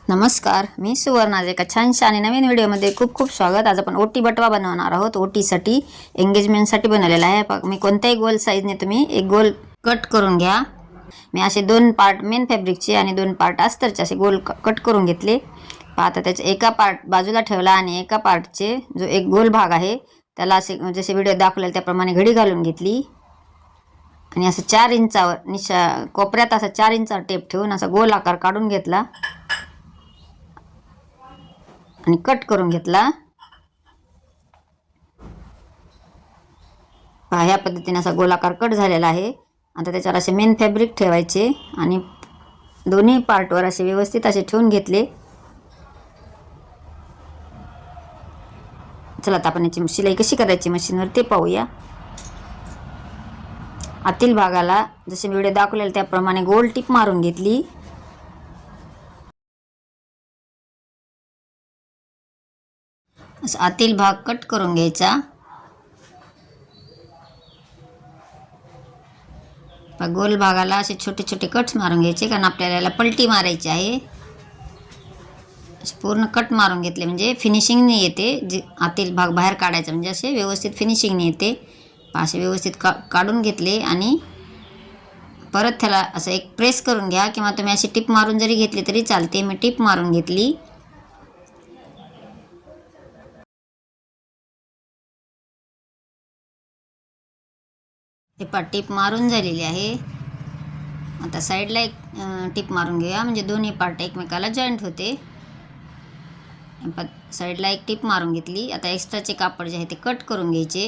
नमस्कार, मी सुवर्णा. एका छानशा आणि नवीन व्हिडिओमध्ये खूप खूप स्वागत. आज आपण ओटी बटवा बनवणार आहोत. ओटीसाठी एंगेजमेंटसाठी बनवलेला आहे. मी कोणत्याही गोल साईजने तुम्ही एक गोल कट करून घ्या. मी असे दोन पार्ट मेन फॅब्रिकचे आणि दोन पार्ट अस्तरचे असे गोल कट करून घेतले. आता त्याचा एका पार्ट बाजूला ठेवला आणि एका पार्टचे जो एक गोल भाग आहे त्याला असे जसे व्हिडिओ दाखवलेले त्याप्रमाणे घडी घालून घेतली आणि असं 4 इंचावर कोपऱ्यात असा 4 इंचावर टेप ठेवून असा गोल आकार काढून घेतला आणि कट करून घेतला. ह्या पद्धतीने असा गोलाकार कट झालेला आहे. आता त्याच्यावर असे मेन फॅब्रिक ठेवायचे आणि दोन्ही पार्टवर असे व्यवस्थित असे ठेवून घेतले. चला आता आपण याची शिलाई कशी करायची मशीनवर ते पाहूया. आतील भागाला जसे व्हिडिओ दाखवलेले त्याप्रमाणे गोल टिप मारून घेतली. आतील भाग कट करून घ्यायचा. गोल भागाला असे छोटे छोटे कट्स मारून घ्यायचे कारण आपल्याला याला पलटी मारायची आहे. असे पूर्ण कट मारून घेतले म्हणजे फिनिशिंगने येते. जे आतील भाग बाहेर काढायचा म्हणजे असे व्यवस्थित फिनिशिंगने येते. असे व्यवस्थित काढून घेतले आणि परत त्याला असं एक प्रेस करून घ्या किंवा तुम्ही अशी टिप मारून जरी घेतली तरी चालते. मी टिप मारून घेतली. हे टिप मारून झालेली आहे. आता साईडला एक टिप मारून घेऊया म्हणजे दोन्ही पार्ट एकमेकाला जॉईंट होते. साईडला एक टिप मारून घेतली. आता एक्स्ट्राचे कापड जे आहे ते कट करून घ्यायचे.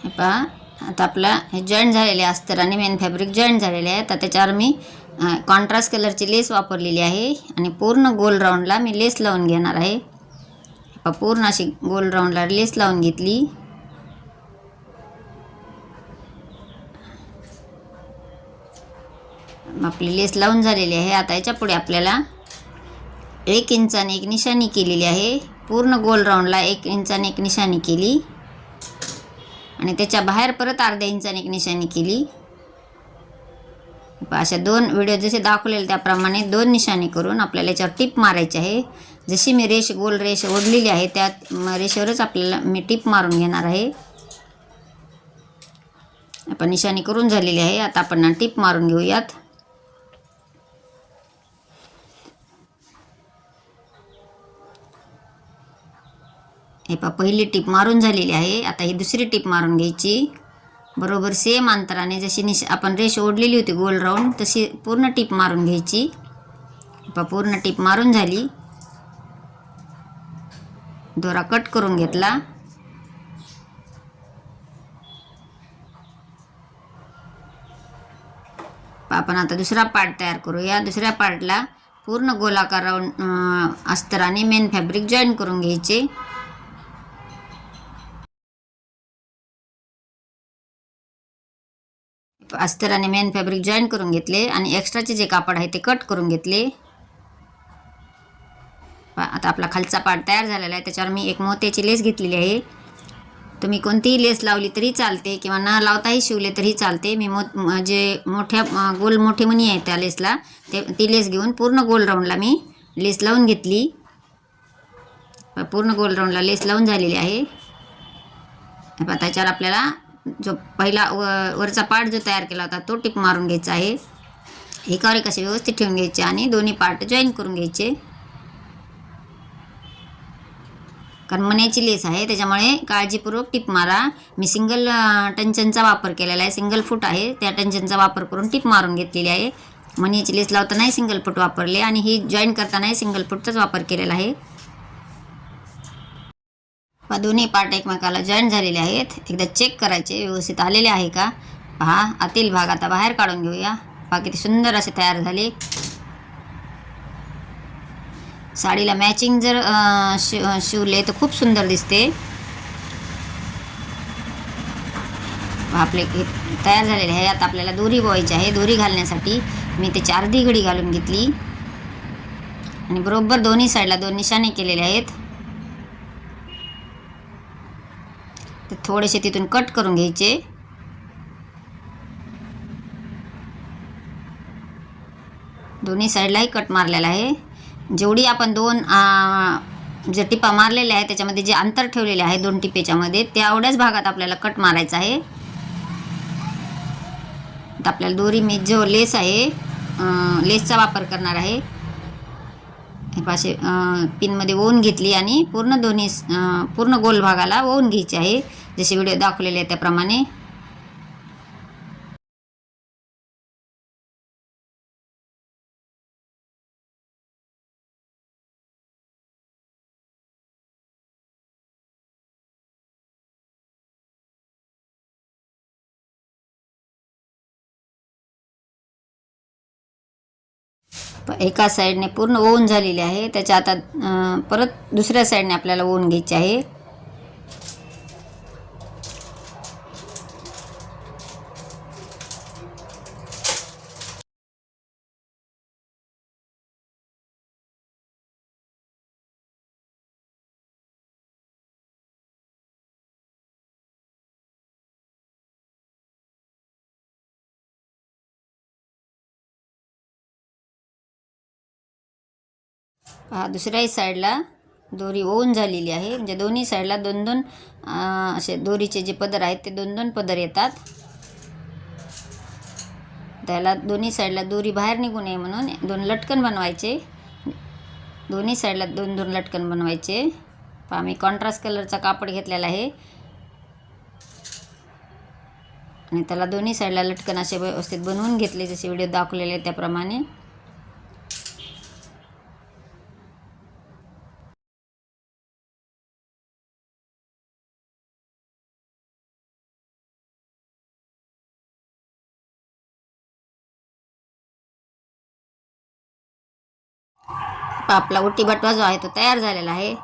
हे पहा आता आपला हे जॉईंट झालेले अस्तर आणि मेन फॅब्रिक जॉईंट झालेले आहे. तर त्याच्यावर मी कॉन्ट्रास्ट कलरची लेस वापरलेली आहे आणि पूर्ण गोल राऊंडला मी लेस लावून घेणार आहे. पूर्ण अशी गोल राऊंडला लेस लावून घेतली. आपली लेस लावून झालेली आहे. आता याच्या पुढे आपल्याला 1 इंचाने एक निशाणी केलेली आहे. पूर्ण गोल राऊंडला 1 इंचाने एक निशाणी केली आणि त्याच्या बाहेर परत अर्ध्या इंचाने एक निशाणी केली. अशा दोन व्हिडिओ जसे दाखवलेले त्याप्रमाणे 2 निशाणी करून आपल्याला याच्यावर टिप मारायची आहे. जशी मी गोल रेष ओढलेली आहे त्या रेषेवरच आपल्याला मी टिप मारून घेणार आहे. आपण निशाणी करून झालेली आहे. आता आपण टिप मारून घेऊयात. हे पहिली टिप मारून झालेली आहे. आता ही दुसरी टिप मारून घ्यायची. बरोबर सेम अंतराने जशी आपण रेष ओढलेली होती गोल राऊंड तशी पूर्ण टिप मारून घ्यायची. पूर्ण टिप मारून झाली. दोरा कट करून घेतला. आपण आता दुसरा पार्ट तयार करूया. दुसऱ्या पार्टला पूर्ण गोलाकार राऊंड अस्तराने मेन फॅब्रिक जॉईन करून घ्यायचे. अस्तर आणि मेन फॅब्रिक जॉईन करून घेतले आणि एक्स्ट्राचे जे कापड आहे ते कट करून घेतले. आता आपला खालचा पार्ट तयार झालेला आहे. त्याच्यावर मी एक मोत्याची लेस घेतलेली आहे. तुम्ही कोणतीही लेस लावली तरी चालते किंवा न लावताही शिवले तरी चालते. मी जे गोल मोठे मणी आहे त्या लेसला ती लेस घेऊन पूर्ण गोल राऊंडला मी लेस लावून घेतली. पूर्ण गोल राऊंडला लेस लावून झालेली आहे. त्याच्यावर आपल्याला जो पहिला वरचा पार्ट जो तयार केला होता तो टिप मारून घ्यायचा आहे. एकावर एक असे व्यवस्थित ठेवून घ्यायचे आणि दोन्ही पार्ट जॉईन करून घ्यायचे. कारण मण्याची लेस आहे त्याच्यामुळे काळजीपूर्वक टिप मारा. मी सिंगल टंचनचा वापर केलेला आहे. सिंगल फूट आहे त्या टंचनचा वापर करून टिप मारून घेतलेली आहे. मण्याची लेस लावतानाही सिंगल फूट वापरले आणि ही जॉईन करतानाही सिंगल फूटचाच वापर केलेला आहे. दोन्ही पार्ट एकमेकाला जॉईन झालेले आहेत. एकदा चेक करायचे व्यवस्थित आलेले आहे का. पहा आतील भाग आता बाहेर काढून घेऊया. पहा किती सुंदर असे तयार झाले. साडीला मॅचिंग जर शिवले तर खूप सुंदर दिसते. आपले तयार झालेले आहे. आता आपल्याला दोरी गोवायची आहे. दोरी घालण्यासाठी मी त्याची अर्धी घडी घालून घेतली आणि बरोबर दोन्ही साईडला 2 निशाणे केलेले आहेत. ते थोडेसे तिथून कट करून घ्यायचे. दोन्ही साईडलाही कट मारलेला आहे. जेवढी आपण दोन जे टिपा मारलेल्या आहे त्याच्यामध्ये जे अंतर ठेवलेले आहे दोन टिपेच्यामध्ये तेवढ्याच भागात आपल्याला कट मारायचा आहे. तर आपल्याला दोरी मी जो लेस आहे लेसचा वापर करणार आहे. हे पाशे पिनमध्ये ओवून घेतली आणि पूर्ण दोन्ही पूर्ण गोल भागाला ओवून घ्यायची आहे, जसे व्हिडिओ दाखवलेले आहे त्याप्रमाणे. एका साईडने पूर्ण ओवून झालेली आहे. त्याच्या आता परत दुसऱ्या साईडने आपल्याला ओवून घ्यायची आहे. पहा दुसऱ्याही साईडला दोरी ओवून झालेली आहे. म्हणजे दोन्ही साईडला दोन दोन असे दोरीचे जे पदर आहेत ते दोन दोन पदर येतात. त्याला दोन्ही साईडला दोरी बाहेर निघू नये म्हणून दोन लटकन बनवायचे. दोन्ही साईडला दोन दोन लटकन बनवायचे. पहा मी कॉन्ट्रास्ट कलरचा कापड घेतलेला आहे आणि त्याला दोन्ही साईडला लटकन असे व्यवस्थित बनवून घेतले, जसे व्हिडिओ दाखवलेले त्याप्रमाणे. आपला ओटी बटवा जो आहे तो तयार झालेला आहे.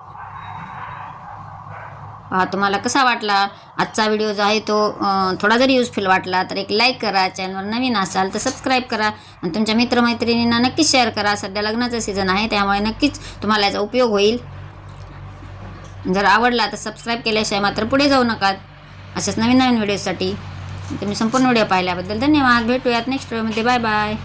तुम्हाला कसा वाटला आजचा व्हिडिओ जो आहे तो थोडा जरी युजफुल वाटला तर एक लाईक करा. चॅनलवर नवीन असाल तर सबस्क्राईब करा आणि तुमच्या मित्रमैत्रिणींना नक्कीच शेअर करा. सध्या लग्नाचं सीझन आहे त्यामुळे नक्कीच तुम्हाला याचा उपयोग होईल. जर आवडला तर सबस्क्राईब केल्याशिवाय मात्र पुढे जाऊ नका. अशाच नवीन नवीन व्हिडिओसाठी तुम्ही संपूर्ण व्हिडिओ पाहिल्याबद्दल धन्यवाद. भेटूयात नेक्स्ट व्हिडिओमध्ये. Bye bye.